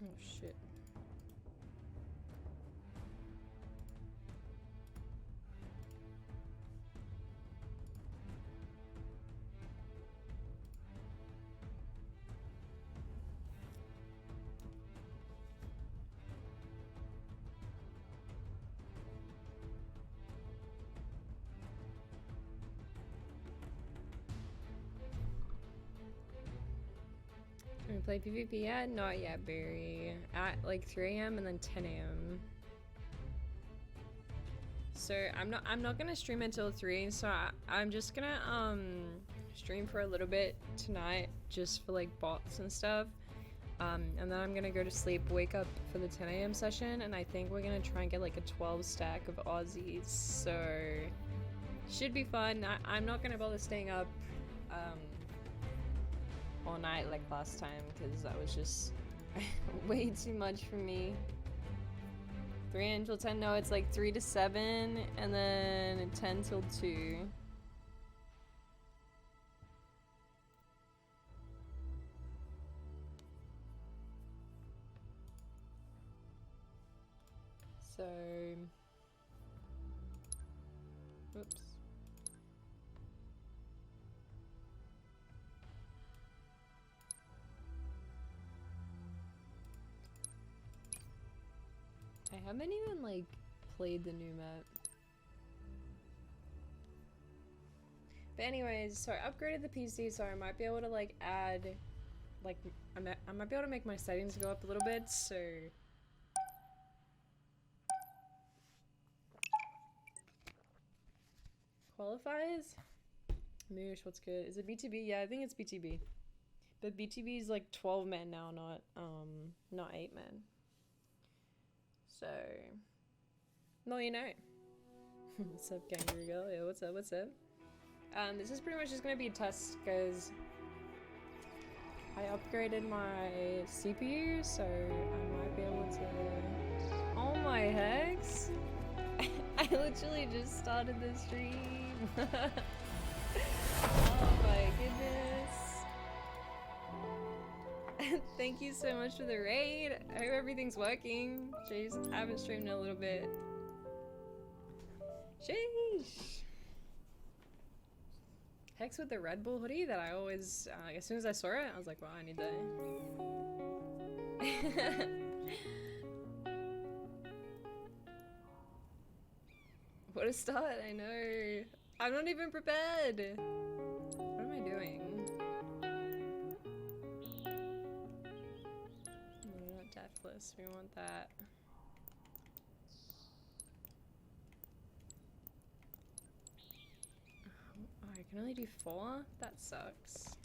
Oh shit. Can we play PvP yet? Not yet, Barry. At like 3 AM and then 10 AM. So I'm not gonna stream until 3, so I'm just gonna stream for a little bit tonight just for like bots and stuff. And then I'm gonna go to sleep, wake up for the 10 AM session, and I think we're gonna try and get like a 12 stack of Aussies. So should be fun. I'm not gonna bother staying up all night like last time because that was just way too much for me. 3 until 10, no, it's like 3 to 7 and then 10 till 2. So, oops. I haven't even like played the new map. But anyways, so I upgraded the PC, so I might be able to like add, like, I might be able to make my settings go up a little bit, so. Qualifies? Moosh, what's good? Is it BTB? Yeah, I think it's BTB. But BTB is like 12 men now, not 8 men. So, well, you know. What's up, Kangaroo Girl? Yeah, what's up, what's up? This is pretty much just gonna be a test, because I upgraded my CPU, so I might be able to... Oh my hex! I literally just started the stream! Oh my goodness! Thank you so much for the raid. I hope everything's working. Jeez, I haven't streamed in a little bit. Sheesh. Hex with the Red Bull hoodie that I always, as soon as I saw it, I was like, wow, I need that. What a start, I know. I'm not even prepared. What am I doing? No, not deathless, we want that. Oh, I can only do 4? That sucks.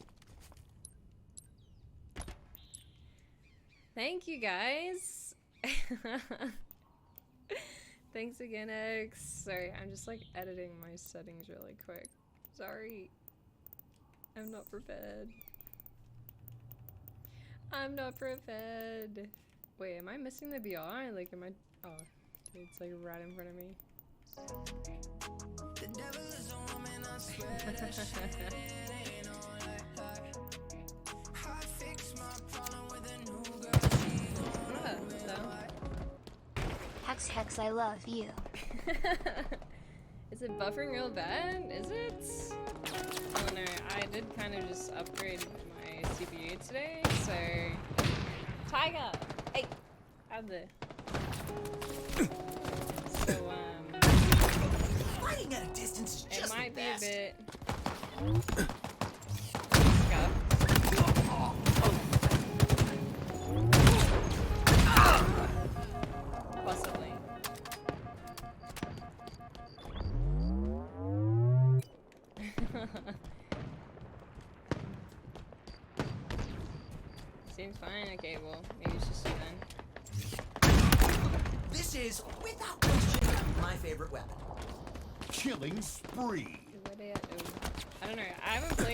Thank you guys. Thanks again, X. Sorry, I'm just like editing my settings really quick. Sorry. I'm not prepared. I'm not prepared. Wait, am I missing the BR? Like, am I? Oh, dude, it's like right in front of me. The devil is a woman, I swear that shit ain't no lie. I fix my problem with a new girl. Hex, Hex, I love you. Is it buffering real bad? Is it? Oh no, I did kind of just upgrade my CPU today, so... Tiger! Hey! Out there. So, Fighting at a distance is just it might the be a best. bit... Possibly. Seems fine. Okay, well, maybe it's just you then. This is, without question, my favorite weapon. Killing spree. I don't know. I haven't played